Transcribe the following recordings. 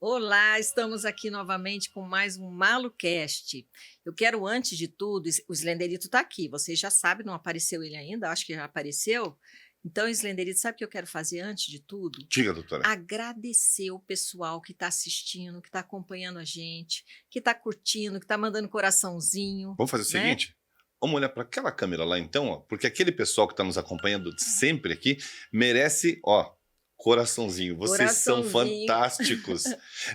Olá, estamos aqui novamente com mais um MaluCast. Eu quero, antes de tudo, o Slenderito está aqui, vocês já sabem, não apareceu ele ainda, acho que já apareceu. Então, Slenderito, sabe o que eu quero fazer antes de tudo? Diga, doutora. Agradecer o pessoal que está assistindo, que está acompanhando a gente, que está curtindo, que está mandando coraçãozinho, Vamos fazer o né? seguinte? Vamos olhar para aquela câmera lá então, ó, porque aquele pessoal que está nos acompanhando sempre aqui merece, ó, coraçãozinho. Vocês são Coraçãozinho. fantásticos.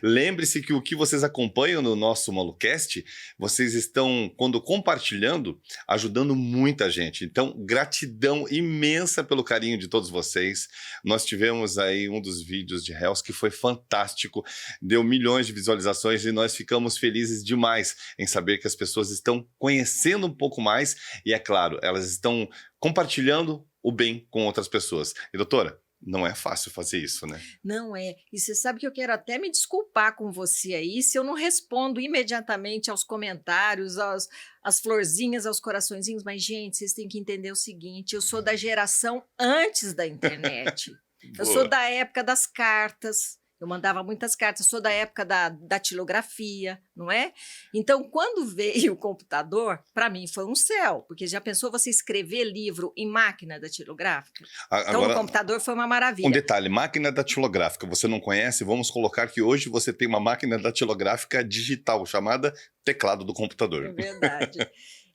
Lembre-se que o que vocês acompanham no nosso MaluCast, vocês estão, quando compartilhando, ajudando muita gente. Então, gratidão imensa pelo carinho de todos vocês. Nós tivemos aí um dos vídeos de Hells que foi fantástico, deu milhões de visualizações e nós ficamos felizes demais em saber que as pessoas estão conhecendo um pouco mais e, é claro, elas estão compartilhando o bem com outras pessoas. E, doutora, não é fácil fazer isso, né? Não é. E você sabe que eu quero até me desculpar com você aí se eu não respondo imediatamente aos comentários, às florzinhas, aos coraçõezinhos, mas, gente, vocês têm que entender o seguinte: eu sou da geração antes da internet. Eu sou Boa. da época das cartas. Eu mandava muitas cartas, sou da época da datilografia, não é? Então, quando veio o computador, para mim foi um céu, porque já pensou você escrever livro em máquina datilográfica? Então, no Agora, computador foi uma um maravilha. detalhe, máquina datilográfica, você não conhece? Vamos colocar que hoje você tem uma máquina datilográfica digital, chamada teclado do É computador. verdade.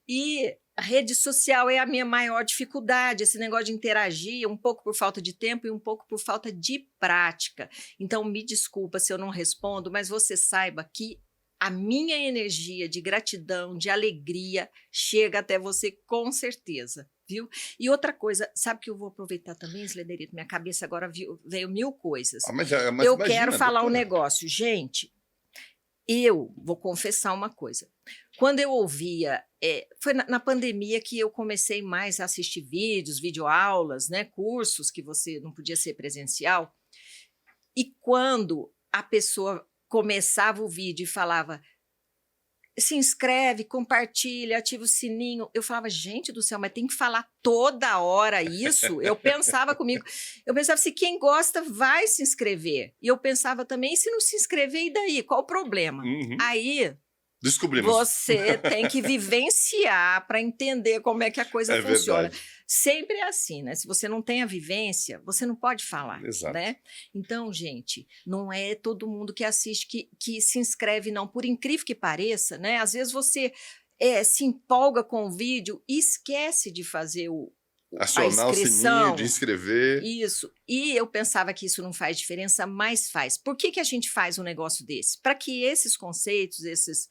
E a rede social é a minha maior dificuldade, esse negócio de interagir, um pouco por falta de tempo e um pouco por falta de prática. Então, me desculpa se eu não respondo, mas você saiba que a minha energia de gratidão, de alegria, chega até você com certeza, viu? E outra coisa, sabe que eu vou aproveitar também, Slederito? Minha cabeça agora veio mil coisas. Mas Eu imagina, quero falar um doutora. negócio, gente. Eu vou confessar uma coisa. Quando eu ouvia, foi na pandemia que eu comecei mais a assistir vídeos, videoaulas, né, cursos que você não podia ser presencial. E quando a pessoa começava o vídeo e falava: se inscreve, compartilha, ativa o sininho. Eu falava, gente do céu, mas tem que falar toda hora isso? Eu pensava comigo, eu pensava, se quem gosta vai se inscrever. E eu pensava também, e se não se inscrever, e daí? Qual o problema? Uhum. Aí Descobrimos. você tem que vivenciar para entender como é que a coisa É funciona. verdade. Sempre é assim, né? Se você não tem a vivência, você não pode falar, Exato. né? Então, gente, não é todo mundo que assiste que se inscreve, não. Por incrível que pareça, né? Às vezes você se empolga com o vídeo e esquece de fazer a Acionar o sininho de inscrição. inscrever. Isso. E eu pensava que isso não faz diferença, mas faz. Por que a gente faz um negócio desse? Para que esses conceitos, esses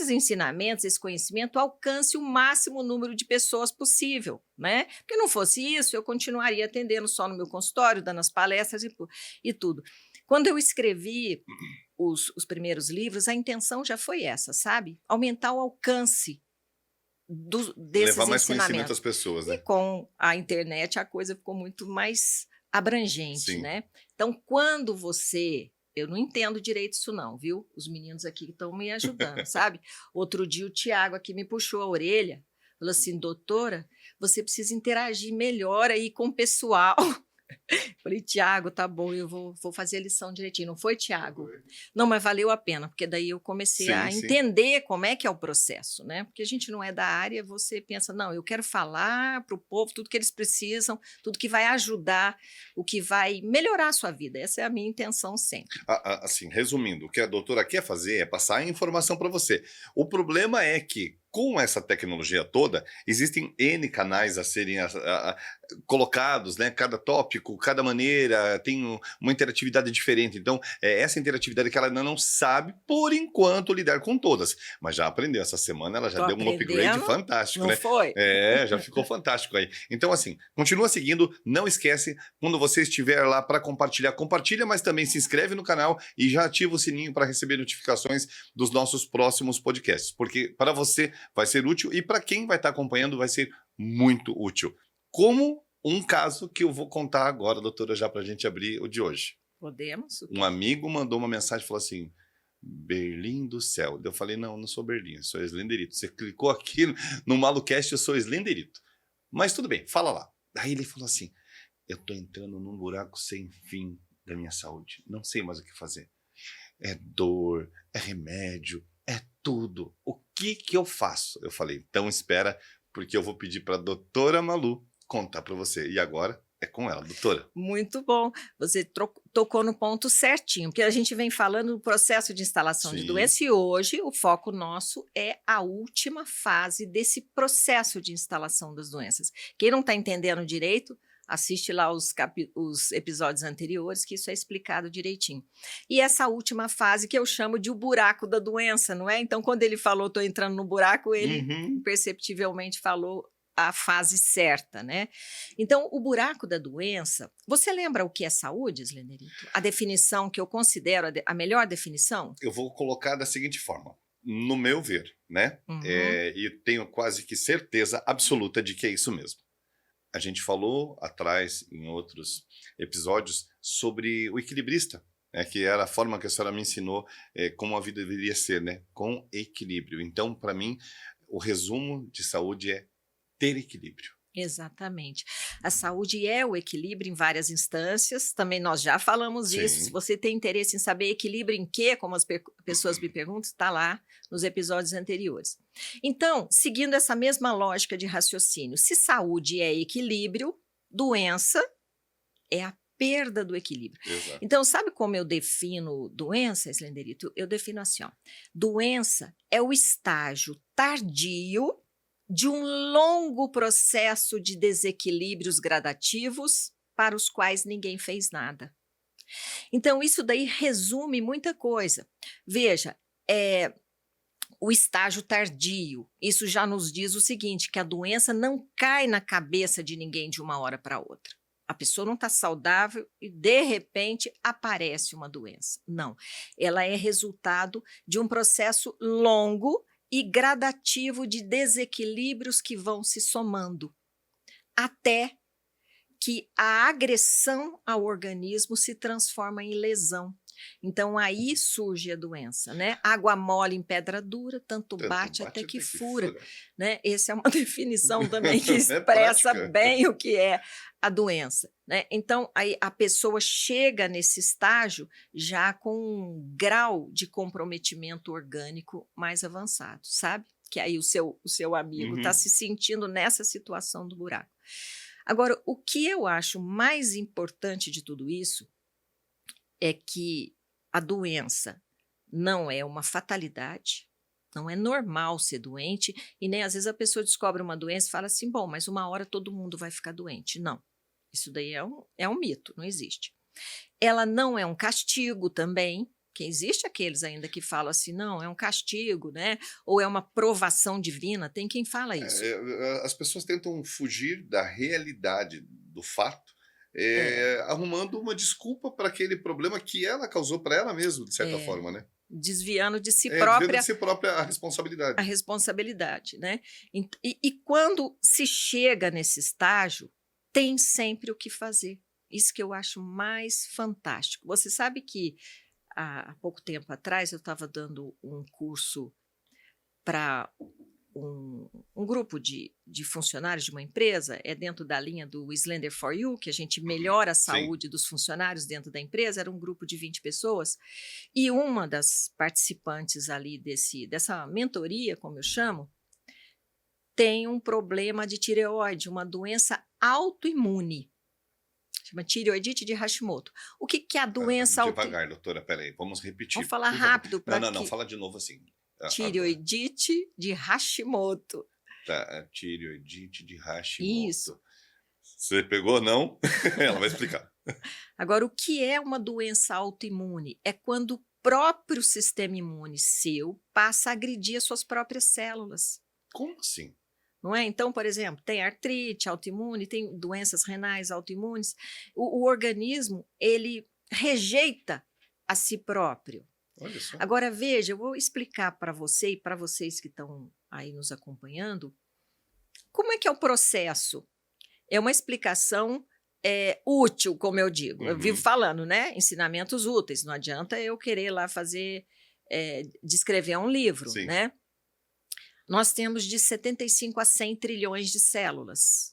ensinamentos, esse conhecimento alcance o máximo número de pessoas possível, né? Porque não fosse isso, eu continuaria atendendo só no meu consultório, dando as palestras e tudo. Quando eu escrevi os primeiros livros, a intenção já foi essa, sabe? Aumentar o alcance desses Levar mais conhecimento ensinamentos. às pessoas, E né? com a internet a coisa ficou muito mais abrangente, Sim. né? Então, quando você... Eu não entendo direito isso não, viu? Os meninos aqui estão me ajudando, sabe? Outro dia o Tiago aqui me puxou a orelha, falou assim, doutora, você precisa interagir melhor aí com o pessoal. Falei, Tiago, tá bom, eu vou fazer a lição direitinho. Não foi, Tiago? Não, mas valeu a pena, porque daí eu comecei a Sim, sim. entender como é que é o processo, né? Porque a gente não é da área, você pensa, não, eu quero falar para o povo tudo que eles precisam, tudo que vai ajudar, o que vai melhorar a sua vida. Essa é a minha intenção sempre. Assim, resumindo, o que a doutora quer fazer é passar a informação para você. O problema é que, com essa tecnologia toda, existem N canais a serem colocados, né? Cada tópico, cada maneira, tem uma interatividade diferente. Então, é essa interatividade que ela ainda não sabe, por enquanto, lidar com todas. Mas já aprendeu essa semana, ela já Tô deu um upgrade aprendendo, fantástico, não né? foi? Já ficou fantástico aí. Então, assim, continua seguindo, não esquece, quando você estiver lá para compartilhar, compartilha, mas também se inscreve no canal e já ativa o sininho para receber notificações dos nossos próximos podcasts, porque para você vai ser útil e para quem vai estar acompanhando vai ser muito útil. Como um caso que eu vou contar agora, doutora, já para a gente abrir o de hoje. Podemos? Um amigo mandou uma mensagem e falou assim, Berlim do céu. Eu falei, não sou Berlim, eu sou Slenderito. Você clicou aqui no MaluCast, eu sou Slenderito. Mas tudo bem, fala lá. Aí ele falou assim, eu tô entrando num buraco sem fim da minha saúde. Não sei mais o que fazer. é dor, é remédio, é tudo. O que que eu faço? Eu falei, então espera, porque eu vou pedir para a doutora Malu contar para você. E agora é com ela, doutora. Muito bom. Você tocou no ponto certinho, porque a gente vem falando do processo de instalação de Sim. doença e hoje o foco nosso é a última fase desse processo de instalação das doenças. Quem não está entendendo direito, assiste lá os episódios anteriores, que isso é explicado direitinho. E essa última fase que eu chamo de o buraco da doença, não é? Então, quando ele falou, estou entrando no buraco, ele Uhum. imperceptivelmente falou a fase certa, né? Então, o buraco da doença, você lembra o que é saúde, Slenderito? A definição que eu considero a melhor definição? Eu vou colocar da seguinte forma, no meu ver, né? Uhum. E tenho quase que certeza absoluta de que é isso mesmo. A gente falou atrás, em outros episódios, sobre o equilibrista, né, que era a forma que a senhora me ensinou como a vida deveria ser, né? Com equilíbrio. Então, para mim, o resumo de saúde é ter equilíbrio. Exatamente. A saúde é o equilíbrio em várias instâncias, também nós já falamos isso. Se Sim. você tem interesse em saber equilíbrio em quê, como as pessoas me perguntam, está lá nos episódios anteriores. Então, seguindo essa mesma lógica de raciocínio, se saúde é equilíbrio, doença é a perda do equilíbrio. Exato. Então, sabe como eu defino doença, Slenderito? Eu defino assim, ó. Doença é o estágio tardio de um longo processo de desequilíbrios gradativos para os quais ninguém fez nada. Então, isso daí resume muita coisa. Veja, o estágio tardio, isso já nos diz o seguinte, que a doença não cai na cabeça de ninguém de uma hora para outra. A pessoa não está saudável e, de repente, aparece uma doença. Não, ela é resultado de um processo longo e gradativo de desequilíbrios que vão se somando, até que a agressão ao organismo se transforma em lesão. Então, aí surge a doença, né? Água mole em pedra dura, tanto Tanto bate até bate que até que fura, fura. né? Essa é uma definição também que É expressa prática. bem o que é a doença, né? Então, aí a pessoa chega nesse estágio já com um grau de comprometimento orgânico mais avançado, sabe? Que aí o seu amigo está Uhum. se sentindo nessa situação do buraco. Agora, o que eu acho mais importante de tudo isso é que a doença não é uma fatalidade, não é normal ser doente, e nem às vezes a pessoa descobre uma doença e fala assim: bom, mas uma hora todo mundo vai ficar doente. Não, isso daí é um mito, não existe. Ela não é um castigo também, que existe aqueles ainda que falam assim: não, é um castigo, né? Ou é uma provação divina, tem quem fala isso. As pessoas tentam fugir da realidade do fato, É, arrumando uma desculpa para aquele problema que ela causou para ela mesma, de certa é, forma, né? desviando de si Desvendo de própria si própria a a responsabilidade. responsabilidade, né. E quando se chega nesse estágio, tem sempre o que fazer. Isso que eu acho mais fantástico. Você sabe que há pouco tempo atrás eu estava dando um curso para um grupo de funcionários de uma empresa, é dentro da linha do Slender for You, que a gente melhora a Sim. saúde dos funcionários dentro da empresa, era um grupo de 20 pessoas, e uma das participantes ali dessa mentoria, como eu chamo, tem um problema de tireoide, uma doença autoimune, chama tireoidite de Hashimoto. O que que é a doença autoimune? Devagar, doutora, peraí, vamos Vamos repetir, falar por favor. rápido Não, para não, não, que fala de novo assim. tireoidite de Hashimoto. Tá, tireoidite de Isso. Hashimoto. Você pegou, não? Ela vai explicar. Agora, o que é uma doença autoimune? É quando o próprio sistema imune seu passa a agredir as suas próprias células, Como assim? não é? Então, por exemplo, tem artrite autoimune, tem doenças renais autoimunes. O organismo, ele rejeita a si próprio. Olha só. Agora, veja, eu vou explicar para você e para vocês que estão aí nos acompanhando, como é que é o processo. É uma explicação útil, como eu digo. Eu vivo Uhum. falando, né? Ensinamentos úteis. Não adianta eu querer lá fazer, descrever um livro, Sim. né? Nós temos de 75 a 100 trilhões de células,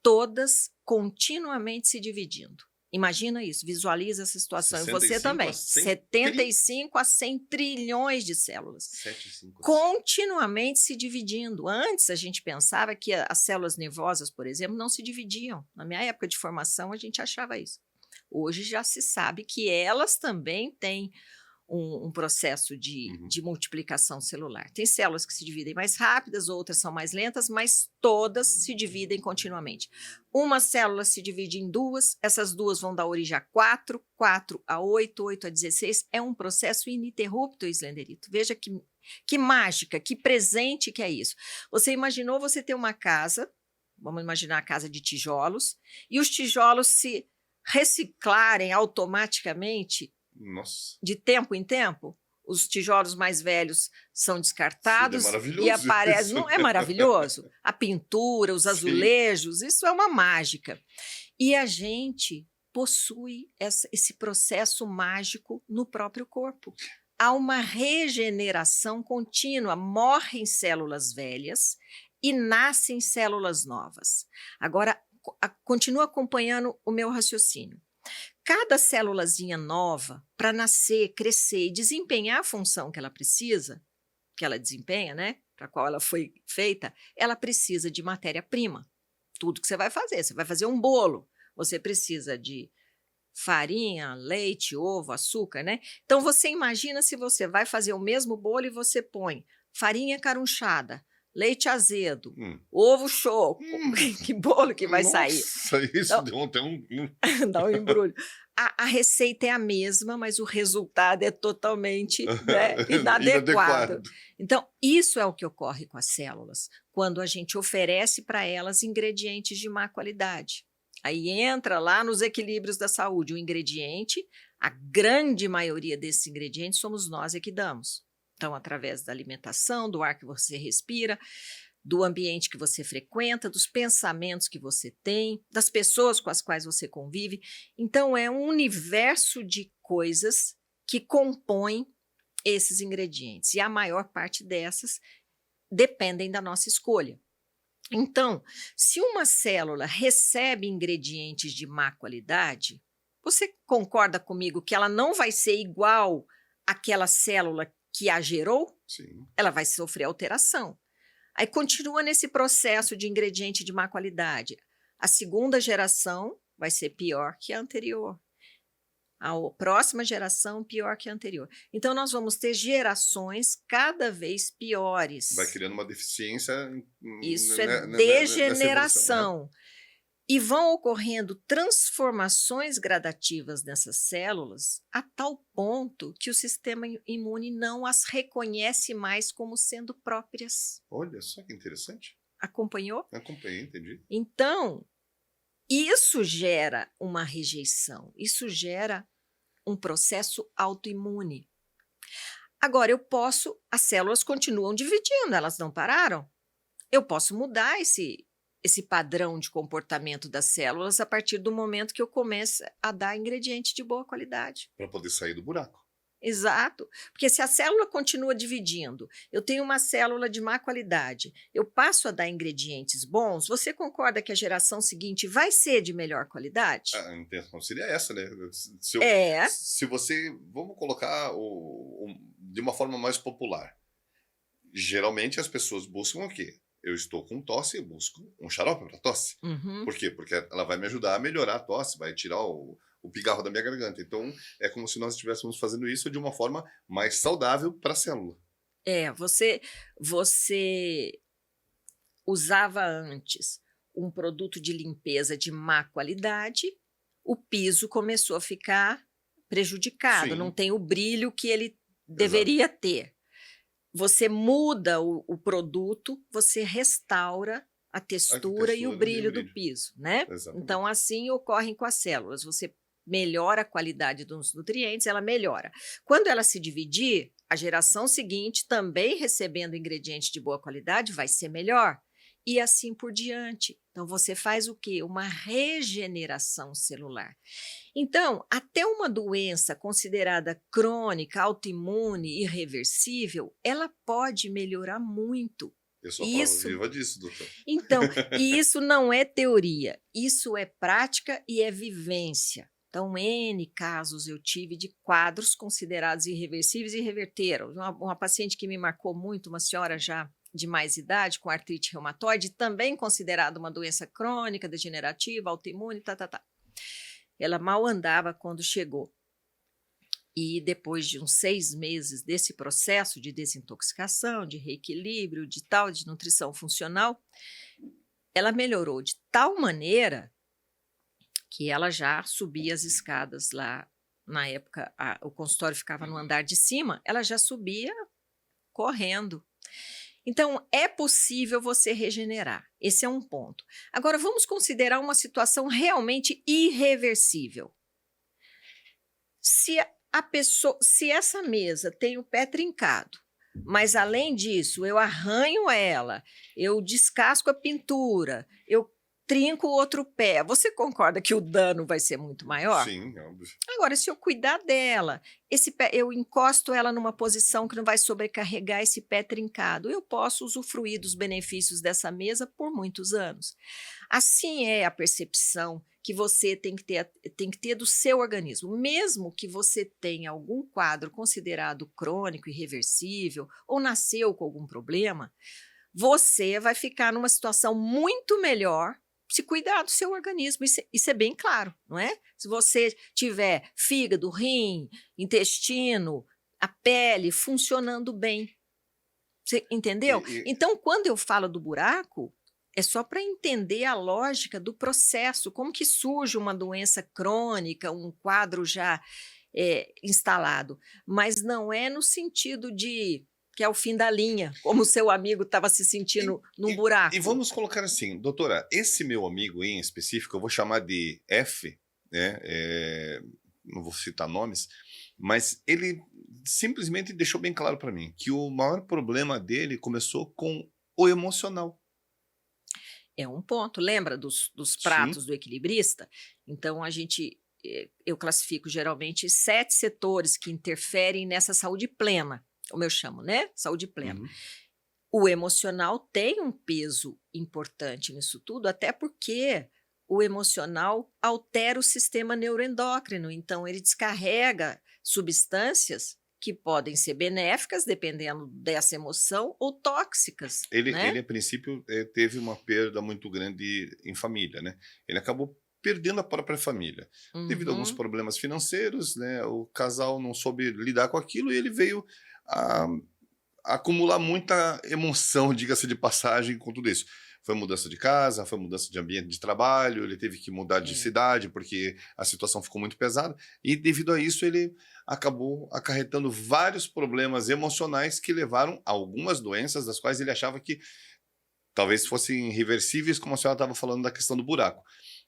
todas continuamente se dividindo. Imagina isso, visualiza essa situação. E você 65 também. a 100 75 a 100 trilhões de células. 7,5. Continuamente se dividindo. Antes, a gente pensava que as células nervosas, por exemplo, não se dividiam. Na minha época de formação, a gente achava isso. Hoje já se sabe que elas também têm um processo de multiplicação celular. Tem células que se dividem mais rápidas, outras são mais lentas, mas todas se dividem continuamente. Uma célula se divide em duas, essas duas vão dar origem a 4, 4 a 8, 8 a 16. É um processo ininterrupto, Slenderito. Veja que mágica, que presente que é isso. Você imaginou você ter uma casa, vamos imaginar a casa de tijolos, e os tijolos se reciclarem automaticamente. Nossa. De tempo em tempo, os tijolos mais velhos são descartados e aparece. Não é maravilhoso? A pintura, os azulejos, isso é uma mágica. E a gente possui esse processo mágico no próprio corpo. Há uma regeneração contínua, morrem células velhas e nascem células novas. Agora, continua acompanhando o meu raciocínio. Cada célulazinha nova, para nascer, crescer e desempenhar a função que ela precisa, que ela desempenha, né? Para a qual ela foi feita, ela precisa de matéria-prima. Tudo que você vai fazer um bolo, você precisa de farinha, leite, ovo, açúcar, né? Então você imagina se você vai fazer o mesmo bolo e você põe farinha carunchada, leite azedo, ovo choco, que bolo que vai sair. Nossa, isso então, deu até um... dá um embrulho. A receita é a mesma, mas o resultado é totalmente inadequado. Então, isso é o que ocorre com as células, quando a gente oferece para elas ingredientes de má qualidade. Aí entra lá nos equilíbrios da saúde. O ingrediente, a grande maioria desses ingredientes somos nós que damos. Então, através da alimentação, do ar que você respira, do ambiente que você frequenta, dos pensamentos que você tem, das pessoas com as quais você convive. Então, é um universo de coisas que compõem esses ingredientes. E a maior parte dessas dependem da nossa escolha. Então, se uma célula recebe ingredientes de má qualidade, você concorda comigo que ela não vai ser igual àquela célula que a gerou? Sim. Ela vai sofrer alteração. Aí continua nesse processo de ingrediente de má qualidade. A segunda geração vai ser pior que a anterior. A próxima geração pior que a anterior. Então, nós vamos ter gerações cada vez piores. Vai criando uma deficiência. Isso é degeneração. Né? E vão ocorrendo transformações gradativas nessas células a tal ponto que o sistema imune não as reconhece mais como sendo próprias. Olha só que interessante. Acompanhou? Acompanhei, entendi. Então, isso gera uma rejeição, isso gera um processo autoimune. Agora, as células continuam dividindo, elas não pararam. Eu posso mudar esse padrão de comportamento das células a partir do momento que eu começo a dar ingrediente de boa qualidade. Para poder sair do buraco. Exato, porque se a célula continua dividindo, eu tenho uma célula de má qualidade, eu passo a dar ingredientes bons, você concorda que a geração seguinte vai ser de melhor qualidade? A intenção seria essa, né? Se você, vamos colocar de uma forma mais popular, geralmente as pessoas buscam o quê? Eu estou com tosse, eu busco um xarope para tosse. Por quê? Porque ela vai me ajudar a melhorar a tosse, vai tirar o pigarro da minha garganta. Então, é como se nós estivéssemos fazendo isso de uma forma mais saudável para a célula. Você usava antes um produto de limpeza de má qualidade, o piso começou a ficar prejudicado, não tem o brilho que ele deveria ter. Você muda o produto, você restaura a textura e o brilho do piso, né? Exatamente. Então, assim ocorrem com as células. Você melhora a qualidade dos nutrientes, ela melhora. Quando ela se dividir, a geração seguinte, também recebendo ingredientes de boa qualidade, vai ser melhor. E assim por diante. Então, você faz o quê? Uma regeneração celular. Então, até uma doença considerada crônica, autoimune, irreversível, ela pode melhorar muito. Eu sou a prova viva disso, doutor. Então, e isso não é teoria, isso é prática e é vivência. Então, N casos eu tive de quadros considerados irreversíveis e reverteram. Uma paciente que me marcou muito, uma senhora já de mais idade, com artrite reumatoide, também considerada uma doença crônica, degenerativa, autoimune, tá. Ela mal andava quando chegou. E depois de uns 6 meses desse processo de desintoxicação, de reequilíbrio, de nutrição funcional, ela melhorou de tal maneira que ela já subia as escadas lá. Na época, o consultório ficava no andar de cima, ela já subia correndo. Então, é possível você regenerar. Esse é um ponto. Agora, vamos considerar uma situação realmente irreversível. Se essa mesa tem o pé trincado, mas além disso, eu arranho ela, eu descasco a pintura, eu trinco o outro pé, você concorda que o dano vai ser muito maior? Sim, óbvio. Agora, se eu cuidar dela, esse pé, eu encosto ela numa posição que não vai sobrecarregar esse pé trincado, eu posso usufruir dos benefícios dessa mesa por muitos anos. Assim é a percepção que você tem que ter do seu organismo. Mesmo que você tenha algum quadro considerado crônico, irreversível, ou nasceu com algum problema, você vai ficar numa situação muito melhor se cuidar do seu organismo. Isso é bem claro, não é? Se você tiver fígado, rim, intestino, a pele funcionando bem. Você entendeu? Então, quando eu falo do buraco, é só para entender a lógica do processo, como que surge uma doença crônica, um quadro já instalado. Mas não é no sentido de que é o fim da linha, como o seu amigo estava se sentindo num buraco. E vamos colocar assim, doutora, esse meu amigo em específico, eu vou chamar de F, né? Não vou citar nomes, mas ele simplesmente deixou bem claro para mim que o maior problema dele começou com o emocional. É um ponto. Lembra dos pratos do equilibrista? Então, eu classifico geralmente 7 setores que interferem nessa saúde plena, como eu chamo, né? Saúde plena. Uhum. O emocional tem um peso importante nisso tudo, até porque o emocional altera o sistema neuroendócrino, então ele descarrega substâncias que podem ser benéficas, dependendo dessa emoção, ou tóxicas. Ele, né? a princípio, teve uma perda muito grande em família, né? Ele acabou perdendo a própria família. Devido a alguns problemas financeiros, né? O casal não soube lidar com aquilo e ele veio a acumular muita emoção, diga-se de passagem, com tudo isso. Foi mudança de casa, foi mudança de ambiente de trabalho, ele teve que mudar de cidade porque a situação ficou muito pesada e devido a isso ele acabou acarretando vários problemas emocionais que levaram a algumas doenças das quais ele achava que talvez fossem reversíveis, como a senhora estava falando da questão do buraco.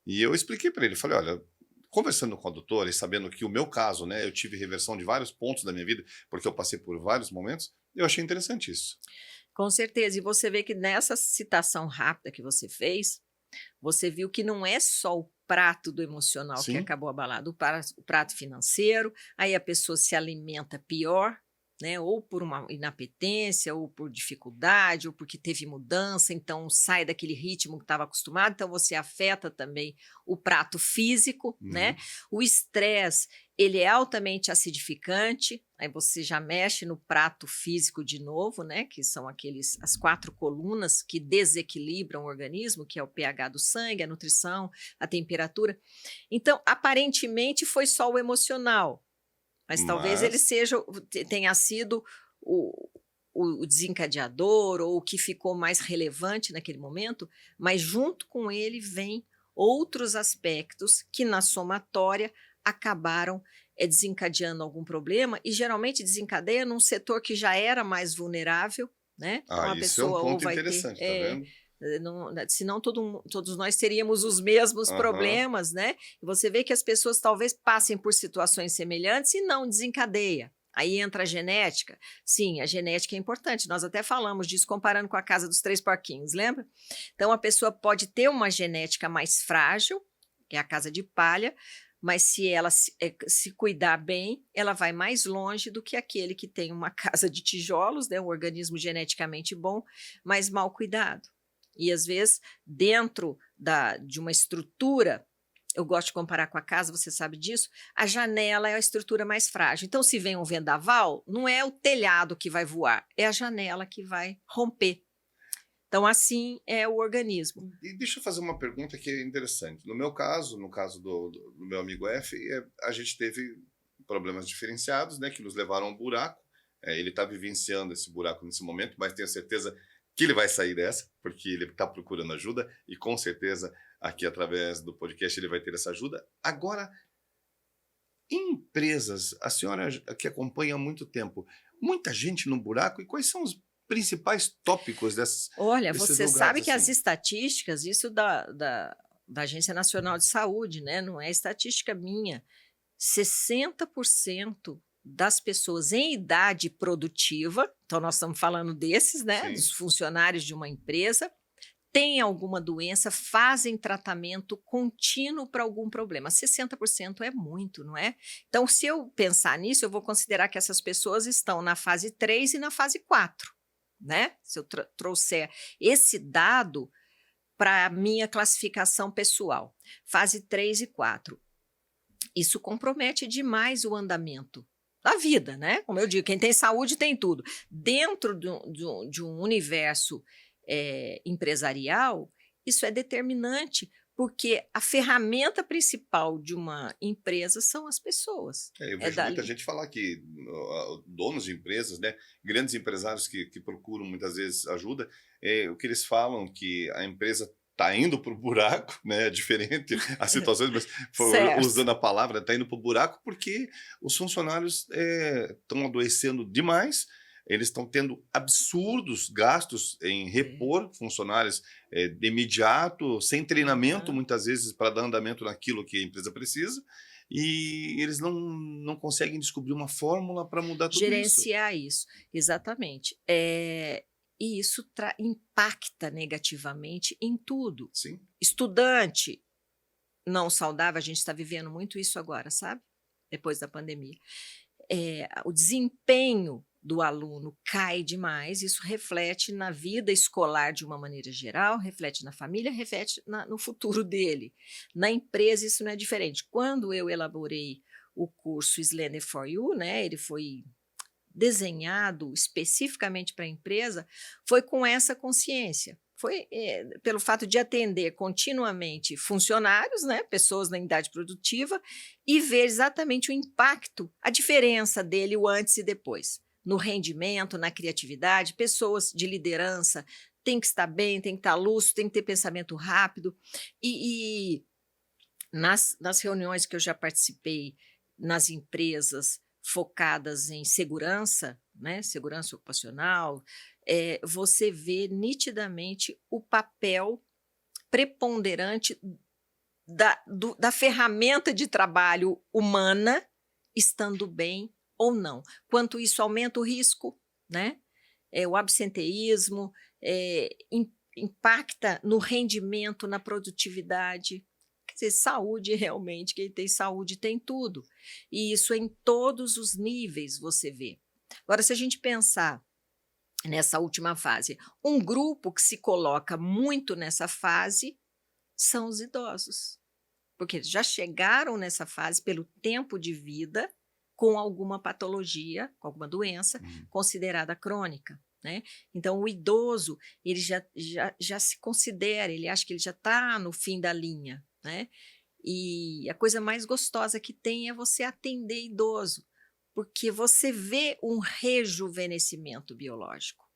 E eu expliquei para ele, falei, olha, conversando com a doutora e sabendo que o meu caso, né, eu tive reversão de vários pontos da minha vida, porque eu passei por vários momentos, eu achei interessante isso. Com certeza. E você vê que nessa citação rápida que você fez, você viu que não é só o prato do emocional que acabou abalado, o prato financeiro, aí a pessoa se alimenta pior, né? Ou por uma inapetência, ou por dificuldade, ou porque teve mudança, então sai daquele ritmo que estava acostumado, então você afeta também o prato físico, né? O estresse, ele é altamente acidificante, aí você já mexe no prato físico de novo, né? Que são as 4 colunas que desequilibram o organismo, que é o pH do sangue, a nutrição, a temperatura. Então, aparentemente foi só o emocional, mas talvez ele tenha sido o desencadeador ou o que ficou mais relevante naquele momento, mas junto com ele vem outros aspectos que na somatória acabaram desencadeando algum problema e geralmente desencadeia num setor que já era mais vulnerável, né? Ah, isso é um ponto interessante, tá vendo? Senão todos nós teríamos os mesmos problemas, né? E você vê que as pessoas talvez passem por situações semelhantes e não desencadeia. Aí entra a genética. Sim, a genética é importante. Nós até falamos disso comparando com a casa dos 3 porquinhos, lembra? Então a pessoa pode ter uma genética mais frágil, que é a casa de palha, mas se ela se cuidar bem, ela vai mais longe do que aquele que tem uma casa de tijolos, né? Um organismo geneticamente bom, mas mal cuidado. E às vezes, dentro de uma estrutura eu gosto de comparar com a casa, você sabe disso, a janela é a estrutura mais frágil. Então, se vem um vendaval, não é o telhado que vai voar, é a janela que vai romper. Então, assim é o organismo. E deixa eu fazer uma pergunta que é interessante. No meu caso, no caso do meu amigo F, a gente teve problemas diferenciados, né, que nos levaram a um buraco. Ele está vivenciando esse buraco nesse momento, mas tenho certeza que ele vai sair dessa, porque ele está procurando ajuda e com certeza aqui através do podcast ele vai ter essa ajuda. Agora, em empresas, a senhora que acompanha há muito tempo, muita gente no buraco, e quais são os principais tópicos Olha, desses você lugares sabe que as assim? estatísticas, isso da Agência Nacional de Saúde, né, não é estatística minha, 60% das pessoas em idade produtiva, então nós estamos falando desses, né, Sim. dos funcionários de uma empresa, têm alguma doença, fazem tratamento contínuo para algum problema. 60% é muito, não é? Então, se eu pensar nisso, eu vou considerar que essas pessoas estão na fase 3 e na fase 4, né? Se eu trouxer esse dado para a minha classificação pessoal, fase 3 e 4, isso compromete demais o andamento da vida, né? Como eu digo, quem tem saúde tem tudo. Dentro de um universo empresarial, isso é determinante, porque a ferramenta principal de uma empresa são as pessoas. Eu É vejo muita dali. gente falar que donos de empresas, né, grandes empresários que procuram muitas vezes ajuda, o que eles falam que a empresa está indo para o buraco, né, é diferente as situações, mas Certo. usando a palavra, está indo para o buraco porque os funcionários estão adoecendo demais, eles estão tendo absurdos gastos em É. repor funcionários de imediato, sem treinamento, Aham. muitas vezes, para dar andamento naquilo que a empresa precisa, e eles não conseguem descobrir uma fórmula para mudar tudo isso. Gerenciar isso, exatamente. E isso impacta negativamente em tudo. Sim, Estudante não saudável, a gente está vivendo muito isso agora, sabe? Depois da pandemia. O desempenho do aluno cai demais, isso reflete na vida escolar de uma maneira geral, reflete na família, reflete no futuro dele. Na empresa, isso não é diferente. Quando eu elaborei o curso Slender for You, né, ele foi desenhado especificamente para a empresa, foi com essa consciência. Foi pelo fato de atender continuamente funcionários, né, pessoas na idade produtiva, e ver exatamente o impacto, a diferença dele, o antes e depois, no rendimento, na criatividade. Pessoas de liderança têm que estar bem, têm que estar lúcido, têm que ter pensamento rápido. E nas reuniões que eu já participei nas empresas focadas em segurança, né, segurança ocupacional, você vê nitidamente o papel preponderante da ferramenta de trabalho humana estando bem ou não. Quanto isso aumenta o risco, né? O absenteísmo, impacta no rendimento, na produtividade. Quer dizer, saúde realmente, quem tem saúde tem tudo. E isso em todos os níveis você vê. Agora, se a gente pensar nessa última fase, um grupo que se coloca muito nessa fase são os idosos, porque eles já chegaram nessa fase pelo tempo de vida com alguma patologia, com alguma doença considerada crônica, né? Então, o idoso, ele já se considera, ele acha que ele já está no fim da linha, né? E a coisa mais gostosa que tem é você atender idoso, porque você vê um rejuvenescimento biológico.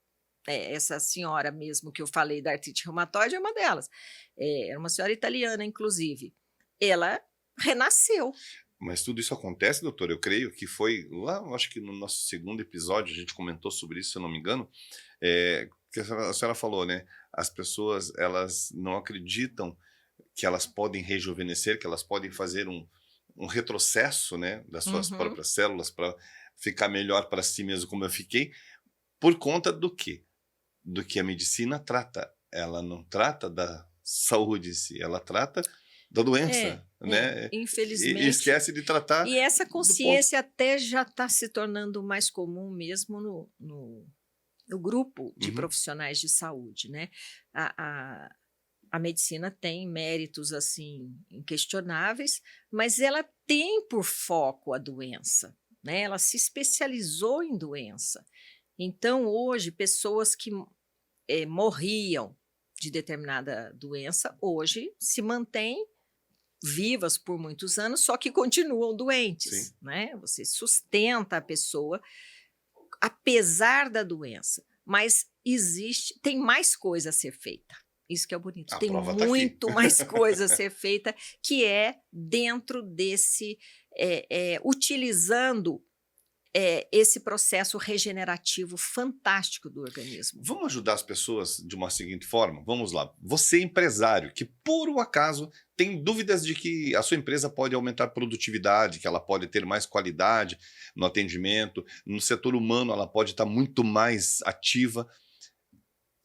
Essa senhora mesmo que eu falei da artrite reumatoide é uma delas. Era uma senhora italiana, inclusive. Ela renasceu. Mas tudo isso acontece, doutor, eu creio que foi lá, eu acho que no nosso segundo episódio a gente comentou sobre isso, se eu não me engano, que a senhora falou, né, as pessoas, elas não acreditam que elas podem rejuvenescer, que elas podem fazer um retrocesso, né, das suas Uhum. próprias células para ficar melhor para si mesmo, como eu fiquei, por conta do quê? Do que a medicina trata. Ela não trata da saúde em si, ela trata da doença, né, e Infelizmente. esquece de tratar E essa do ponto. consciência até já está se tornando mais comum mesmo no grupo de Uhum, profissionais de saúde, né? A, a, A medicina tem méritos assim inquestionáveis, mas ela tem por foco a doença, né? Ela se especializou em doença. Então, hoje, pessoas que morriam de determinada doença, hoje se mantêm vivas por muitos anos, só que continuam doentes, Sim. né? Você sustenta a pessoa apesar da doença, mas tem mais coisa a ser feita. Isso que é bonito. A Tem prova está aqui. muito mais coisa a ser feita, que é dentro desse, utilizando esse processo regenerativo fantástico do organismo. Vamos ajudar as pessoas de uma seguinte forma? Vamos lá. Você, empresário, que por um acaso tem dúvidas de que a sua empresa pode aumentar a produtividade, que ela pode ter mais qualidade no atendimento, no setor humano ela pode estar muito mais ativa.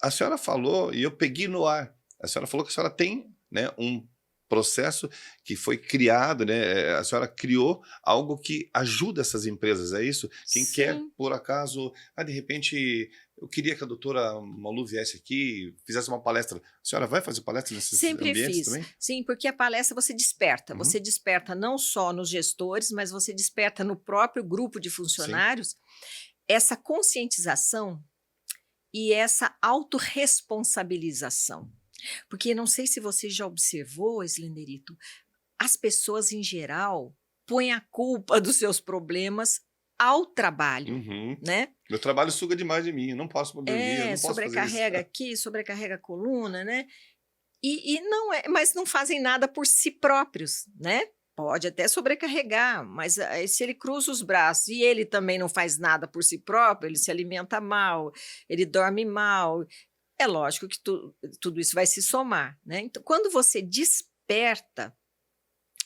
A senhora falou, e eu peguei no ar, a senhora falou que a senhora tem, né, um processo que foi criado, né, a senhora criou algo que ajuda essas empresas, é isso? Quem quer, Sim, por acaso, de repente, eu queria que a doutora Malu viesse aqui, fizesse uma palestra. A senhora vai fazer palestra nesses sempre ambientes fiz. também? Sim, porque a palestra você desperta. Uhum, Você desperta não só nos gestores, mas você desperta no próprio grupo de sim. funcionários essa conscientização e essa autorresponsabilização. Porque não sei se você já observou, Slenderito, as pessoas em geral põem a culpa dos seus problemas ao trabalho, Uhum. né? Meu trabalho suga demais de mim, eu não posso dormir, eu não posso fazer isso. Sobrecarrega aqui, sobrecarrega a coluna, né? E não é, mas não fazem nada por si próprios, né? Pode até sobrecarregar, mas se ele cruza os braços e ele também não faz nada por si próprio, ele se alimenta mal, ele dorme mal, é lógico que tudo isso vai se somar, né? Então, quando você desperta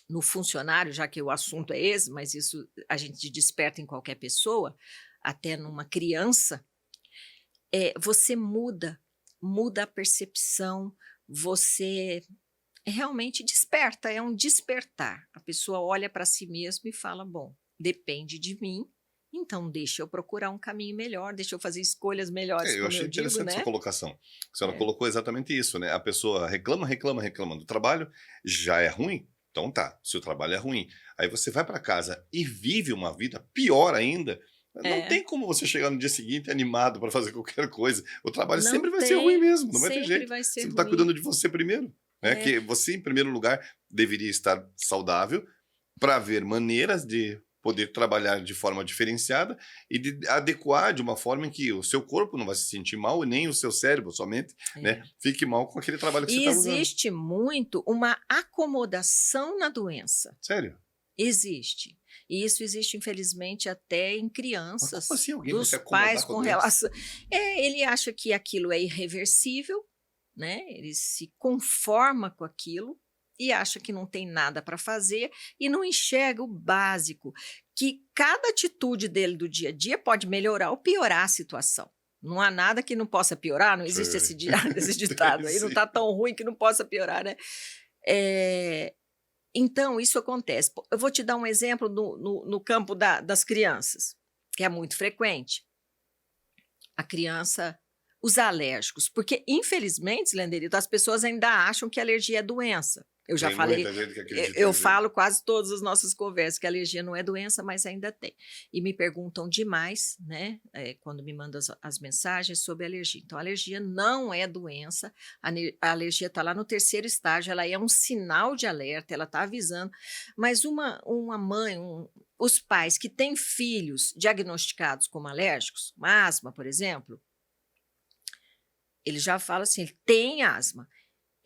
no funcionário, já que o assunto é esse, mas isso a gente desperta em qualquer pessoa, até numa criança, você muda a percepção, você realmente desperta, é um despertar. A pessoa olha para si mesma e fala: bom, depende de mim, então deixa eu procurar um caminho melhor, deixa eu fazer escolhas melhores, Eu como achei eu digo, interessante essa né? colocação. A senhora É. colocou exatamente isso, né? A pessoa reclama, reclama, reclama do trabalho, já é ruim? Então tá, se o trabalho é ruim. Aí você vai para casa e vive uma vida pior ainda. Não É, tem como você chegar no dia seguinte animado para fazer qualquer coisa. O trabalho não sempre vai ser ruim tem, mesmo, não vai ter sempre jeito. vai ser Você não está ruim. cuidando de você primeiro. Né? É. Que você, em primeiro lugar, deveria estar saudável para ver maneiras de poder trabalhar de forma diferenciada e de adequar de uma forma em que o seu corpo não vai se sentir mal e nem o seu cérebro, somente, né, É. fique mal com aquele trabalho que você E está usando. existe muito uma acomodação na doença. Sério? Existe. E isso existe, infelizmente, até em Mas como crianças, assim alguém vai se dos pais acomodar com a com doença? relação. Ele acha que aquilo é irreversível, né? Ele se conforma com aquilo e acha que não tem nada para fazer e não enxerga o básico, que cada atitude dele do dia a dia pode melhorar ou piorar a situação. Não há nada que não possa piorar, não existe Sei. esse ditado aí, não Sim. está tão ruim que não possa piorar, né? Eh, então, isso acontece. Eu vou te dar um exemplo no campo das crianças, que é muito frequente. A criança, os alérgicos, porque infelizmente, Lenderito, as pessoas ainda acham que alergia é doença. Eu já Tem falei, muita gente que eu acredita eu nisso aí. falo quase todas as nossas conversas que alergia não é doença, mas ainda tem. E me perguntam demais, né, quando me mandam as mensagens sobre alergia. Então, a alergia não é doença, a alergia está lá no terceiro estágio, ela é um sinal de alerta, ela está avisando. Mas uma mãe, os pais que têm filhos diagnosticados como alérgicos, uma asma, por exemplo, ele já fala assim: ele tem asma.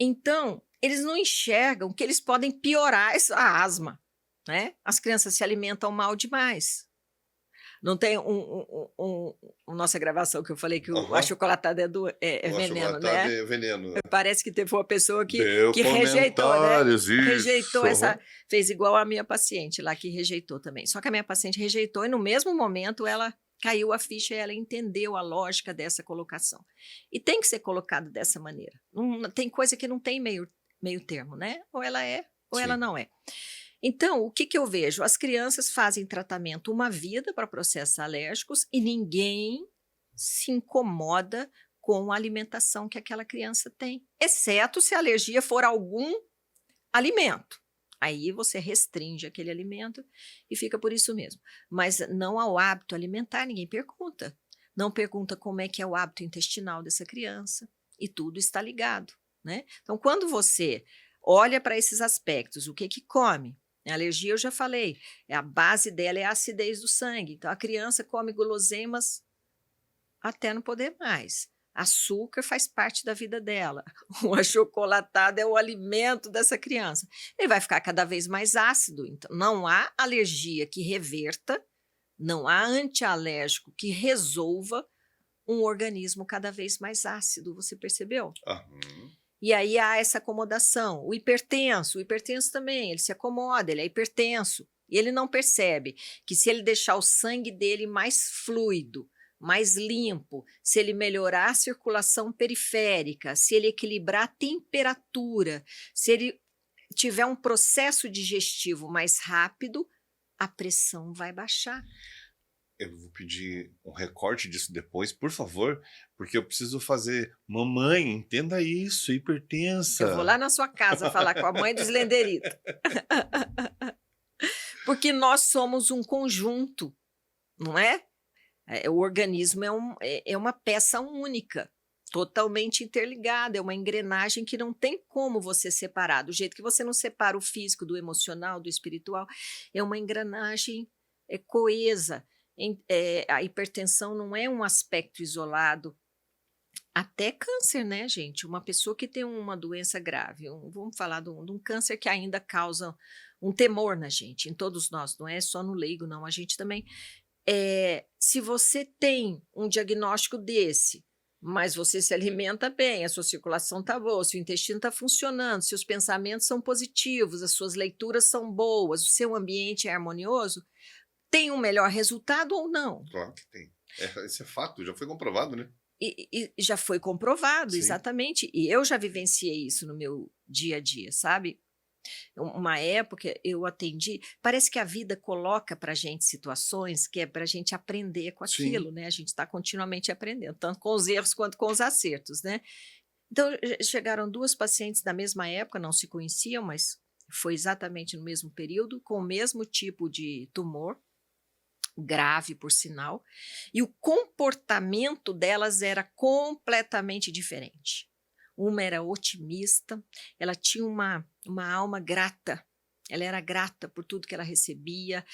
Então, eles não enxergam que eles podem piorar a asma, né? As crianças se alimentam mal demais. Não tem nossa gravação que eu falei que o Aham. achocolatado é O veneno, achocolatado né? é veneno. Parece que teve uma pessoa Deu que rejeitou, né? comentários, Rejeitou isso. essa. Aham. Fez igual a minha paciente lá, que rejeitou também. Só que a minha paciente rejeitou e no mesmo momento ela caiu a ficha e ela entendeu a lógica dessa colocação. E tem que ser colocado dessa maneira. Tem coisa que não tem meio termo, né? Ou ela é, ou ela Sim. não é. Então, o que, que eu vejo? As crianças fazem tratamento uma vida para processos alérgicos e ninguém se incomoda com a alimentação que aquela criança tem, exceto se a alergia for algum alimento. Aí você restringe aquele alimento e fica por isso mesmo. Mas não ao hábito alimentar, ninguém pergunta. Não pergunta como é que é o hábito intestinal dessa criança. E tudo está ligado, né? Então, quando você olha para esses aspectos, o que que come? A alergia, eu já falei, a base dela é a acidez do sangue. Então, a criança come guloseimas até não poder mais. Açúcar faz parte da vida dela. O achocolatado é o alimento dessa criança. Ele vai ficar cada vez mais ácido. Então, não há alergia que reverta, não há antialérgico que resolva um organismo cada vez mais ácido. Você percebeu? Aham. E aí há essa acomodação. O hipertenso também, ele se acomoda, ele é hipertenso. E ele não percebe que se ele deixar o sangue dele mais fluido, mais limpo, se ele melhorar a circulação periférica, se ele equilibrar a temperatura, se ele tiver um processo digestivo mais rápido, a pressão vai baixar. Eu vou pedir um recorte disso depois, por favor, porque eu preciso fazer. Mamãe, entenda isso, hipertensa. Eu vou lá na sua casa falar com a mãe do Slenderito. Porque nós somos um conjunto, não é? O organismo é uma peça única, totalmente interligada, é uma engrenagem que não tem como você separar. Do jeito que você não separa o físico do emocional, do espiritual, é uma engrenagem coesa. A hipertensão não é um aspecto isolado. Até câncer, né, gente? Uma pessoa que tem uma doença grave, vamos falar de um câncer que ainda causa um temor na gente, em todos nós, não é só no leigo, não, a gente também. Se você tem um diagnóstico desse, mas você se alimenta bem, a sua circulação está boa, seu intestino está funcionando, seus pensamentos são positivos, as suas leituras são boas, o seu ambiente é harmonioso, tem um melhor resultado ou não? Claro que tem. Esse é fato, já foi comprovado, né? E já foi comprovado, Sim. exatamente. E eu já vivenciei isso no meu dia a dia, sabe? Uma época eu atendi, parece que a vida coloca para a gente situações que é para a gente aprender com aquilo, Sim. né? A gente está continuamente aprendendo, tanto com os erros quanto com os acertos, né? Então, chegaram duas pacientes da mesma época, não se conheciam, mas foi exatamente no mesmo período, com o mesmo tipo de tumor, grave por sinal, e o comportamento delas era completamente diferente. Uma era otimista, ela tinha uma alma grata, ela era grata por tudo que ela recebia,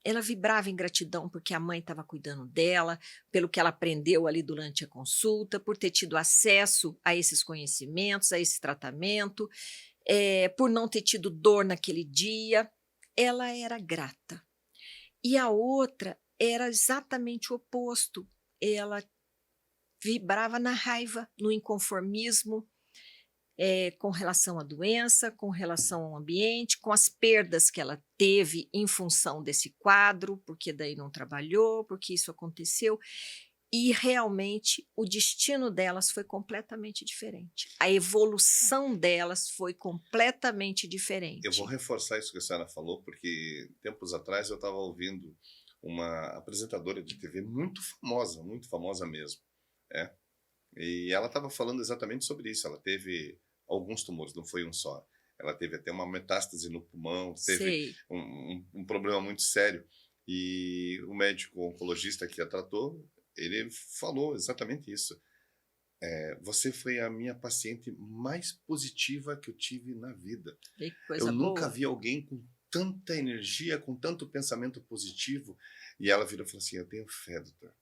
ela vibrava em gratidão porque a mãe estava cuidando dela, pelo que ela aprendeu ali durante a consulta, por ter tido acesso a esses conhecimentos, a esse tratamento, por não ter tido dor naquele dia. Ela era grata. E a outra era exatamente o oposto. Ela vibrava na raiva, no inconformismo, com relação à doença, com relação ao ambiente, com as perdas que ela teve em função desse quadro, porque daí não trabalhou, porque isso aconteceu. E realmente o destino delas foi completamente diferente. A evolução delas foi completamente diferente. Eu vou reforçar isso que a senhora falou, porque tempos atrás eu estava ouvindo uma apresentadora de TV muito famosa mesmo, e ela estava falando exatamente sobre isso. Ela teve alguns tumores, não foi um só. Ela teve até uma metástase no pulmão, teve um problema muito sério. E o médico oncologista que a tratou, ele falou exatamente isso. Você foi a minha paciente mais positiva que eu tive na vida. Que coisa eu nunca boa. vi alguém com tanta energia, com tanto pensamento positivo. E ela virou e falou assim: eu tenho fé, doutor.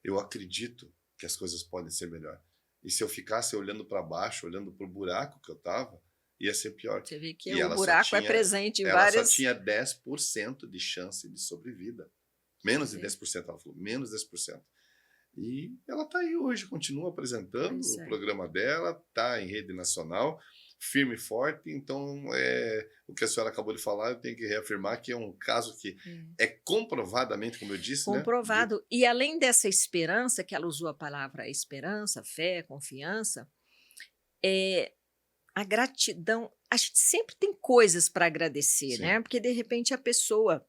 Eu acredito que as coisas podem ser melhor. E se eu ficasse olhando para baixo, olhando para o buraco que eu estava, ia ser pior. Você vê que E o buraco é presente em ela várias... só tinha 10% de chance de sobrevida. Menos de 10%, ela falou, menos 10%. E ela está aí hoje, continua apresentando o programa dela, está em rede nacional, firme e forte. Então, o que a senhora acabou de falar, eu tenho que reafirmar que é um caso que é comprovadamente, como eu disse, comprovado. Né? E além dessa esperança, que ela usou a palavra esperança, fé, confiança, a gratidão, a gente sempre tem coisas para agradecer, né? Porque de repente a pessoa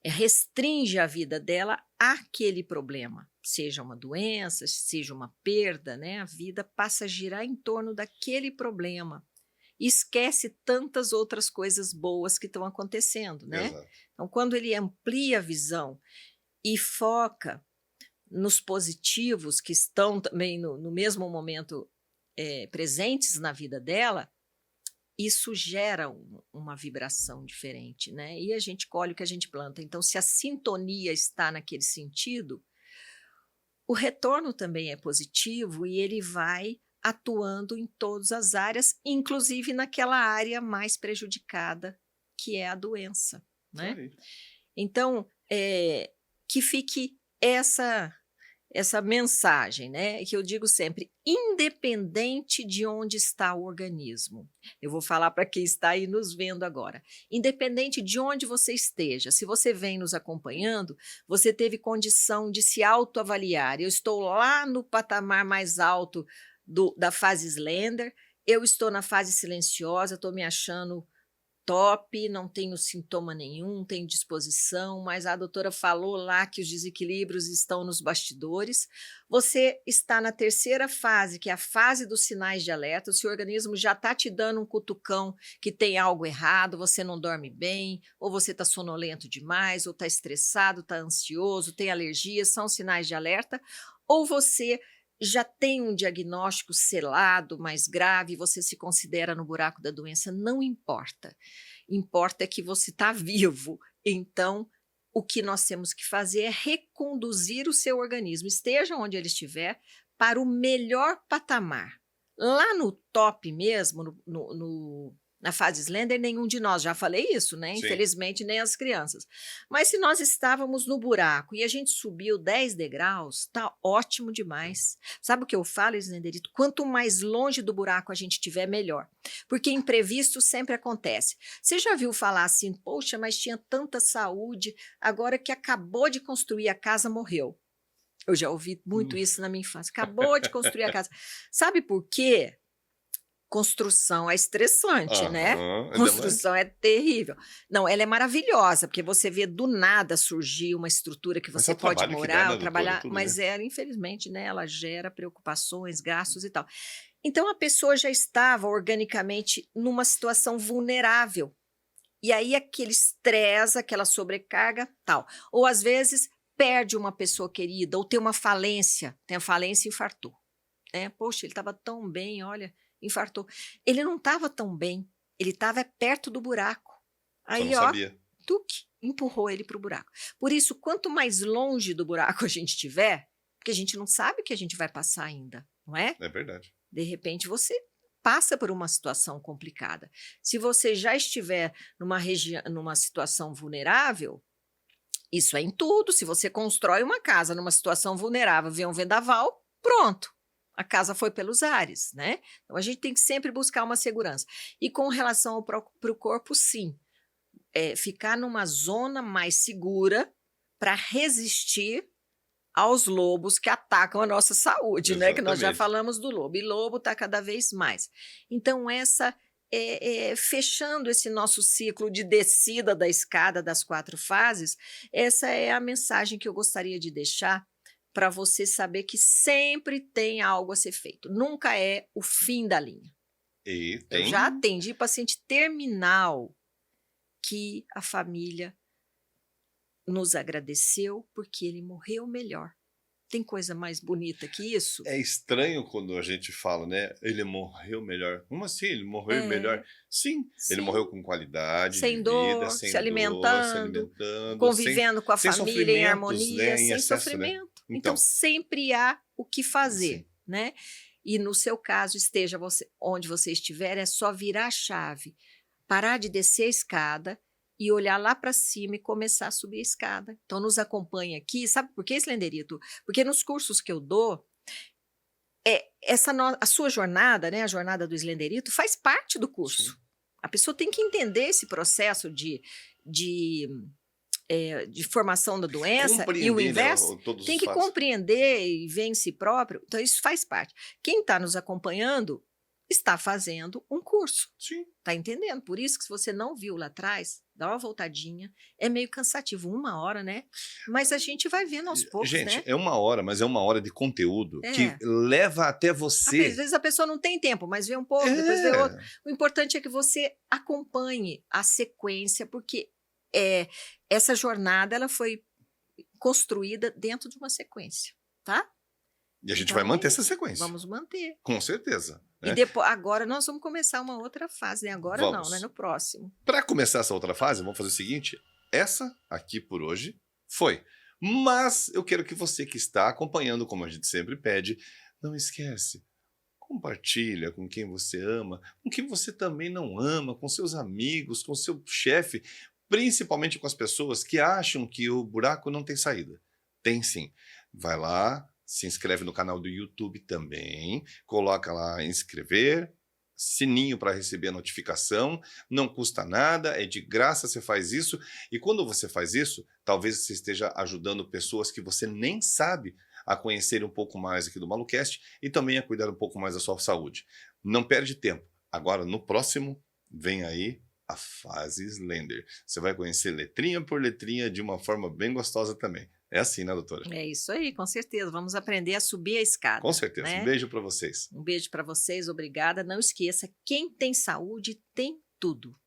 restringe a vida dela àquele problema. seja uma doença, seja uma perda, né? A vida passa a girar em torno daquele problema. E esquece tantas outras coisas boas que estão acontecendo, né? Exato. Então, quando ele amplia a visão e foca nos positivos que estão também no mesmo momento presentes na vida dela, isso gera uma vibração diferente, né? E a gente colhe o que a gente planta. Então, se a sintonia está naquele sentido, o retorno também é positivo e ele vai atuando em todas as áreas, inclusive naquela área mais prejudicada, que é a doença, Isso né? aí. Então, que fique essa mensagem, né, que eu digo sempre, independente de onde está o organismo. Eu vou falar para quem está aí nos vendo agora. Independente de onde você esteja, se você vem nos acompanhando, você teve condição de se autoavaliar. Eu estou lá no patamar mais alto da fase Slender, eu estou na fase silenciosa, estou me achando top, não tenho sintoma nenhum, tenho disposição, mas a doutora falou lá que os desequilíbrios estão nos bastidores. Você está na terceira fase, que é a fase dos sinais de alerta. O seu organismo já está te dando um cutucão que tem algo errado, você não dorme bem, ou você está sonolento demais, ou está estressado, está ansioso, tem alergia, são sinais de alerta, ou você já tem um diagnóstico selado, mais grave, você se considera no buraco da doença, não importa. Importa é que você está vivo. Então, o que nós temos que fazer é reconduzir o seu organismo, esteja onde ele estiver, para o melhor patamar. Lá no top mesmo, na fase Slender, nenhum de nós, já falei isso, né? Sim. Infelizmente, nem as crianças. Mas se nós estávamos no buraco e a gente subiu 10 degraus, tá ótimo demais. Sabe o que eu falo, Slenderito? Quanto mais longe do buraco a gente estiver, melhor. Porque imprevisto sempre acontece. Você já viu falar assim, poxa, mas tinha tanta saúde, agora que acabou de construir a casa, morreu. Eu já ouvi muito isso na minha infância. Acabou de construir a casa. Sabe por quê? Construção é estressante, né? Construção é terrível. Não, ela é maravilhosa, porque você vê do nada surgir uma estrutura que Mas você é o pode trabalho que dá, morar, né, ou doutora, trabalhar, tudo, mas né? ela, infelizmente, né, ela gera preocupações, gastos e tal. Então, a pessoa já estava organicamente numa situação vulnerável. E aí, aquele estresse, aquela sobrecarga, tal. Ou, às vezes, perde uma pessoa querida, ou tem uma falência, tem a falência e infartou. Poxa, ele estava tão bem, olha, infartou. Ele não estava tão bem, ele estava perto do buraco. Só não Aí, ó, sabia. tuque, empurrou ele para o buraco. Por isso, quanto mais longe do buraco a gente estiver, porque a gente não sabe o que a gente vai passar ainda, não é? É verdade. De repente, você passa por uma situação complicada. Se você já estiver numa situação vulnerável, isso é em tudo. Se você constrói uma casa numa situação vulnerável, vê um vendaval, pronto. A casa foi pelos ares, né? Então, a gente tem que sempre buscar uma segurança. E com relação para o corpo, sim. Ficar numa zona mais segura para resistir aos lobos que atacam a nossa saúde, né? Que nós já Exatamente. falamos do lobo. E lobo está cada vez mais. Então, fechando esse nosso ciclo de descida da escada das 4 fases, essa é a mensagem que eu gostaria de deixar para você saber que sempre tem algo a ser feito. Nunca é o fim da linha. E Eu tem... já atendi paciente terminal que a família nos agradeceu porque ele morreu melhor. Tem coisa mais bonita que isso? É estranho quando a gente fala, né? Ele morreu melhor. Como assim? Ele morreu melhor? Sim, ele Sim. morreu com qualidade Sem de dor, vida, sem se dor, alimentando, sem, convivendo com a sem família em sofrimentos, harmonia, né? Em sem excesso, né? sofrimento. Então, Então, sempre há o que fazer, sim. né? E no seu caso, esteja onde você estiver, é só virar a chave, parar de descer a escada e olhar lá para cima e começar a subir a escada. Então, nos acompanhe aqui. Sabe por que, Slenderito? Porque nos cursos que eu dou, a sua jornada, né, a jornada do Slenderito, faz parte do curso. Sim. A pessoa tem que entender esse processo de formação da doença e o inverso, né, todos tem os que fatos. compreender e ver em si próprio. Então, isso faz parte. Quem está nos acompanhando está fazendo um curso. Sim. Tá entendendo? Por isso que se você não viu lá atrás, dá uma voltadinha. É meio cansativo, 1 hora, né? Mas a gente vai vendo aos poucos, Gente, né? é 1 hora, mas é 1 hora de conteúdo que É. leva até Às você. vezes a pessoa não tem tempo, mas vê um pouco, depois vê outro. É. O importante é que você acompanhe a sequência, porque essa jornada ela foi construída dentro de uma sequência, tá? E a gente Então vai é manter essa isso, sequência. vamos manter. Com certeza. E Né? depois, agora nós vamos começar uma outra fase, né? Agora não, né? Vamos. No próximo. Para começar essa outra fase, vamos fazer o seguinte: essa aqui por hoje foi. Mas eu quero que você que está acompanhando, como a gente sempre pede, não esquece. Compartilha com quem você ama, com quem você também não ama, com seus amigos, com seu chefe, principalmente com as pessoas que acham que o buraco não tem saída. Tem sim. Vai lá, se inscreve no canal do YouTube também, coloca lá inscrever, sininho para receber a notificação, não custa nada, é de graça, você faz isso, e quando você faz isso, talvez você esteja ajudando pessoas que você nem sabe a conhecer um pouco mais aqui do Malucast e também a cuidar um pouco mais da sua saúde. Não perde tempo. Agora, no próximo, vem aí a fase Slender. Você vai conhecer letrinha por letrinha de uma forma bem gostosa também. É assim, né, doutora? É isso aí, com certeza. Vamos aprender a subir a escada. Com certeza. Né? Um beijo para vocês. Um beijo para vocês, obrigada. Não esqueça, quem tem saúde tem tudo.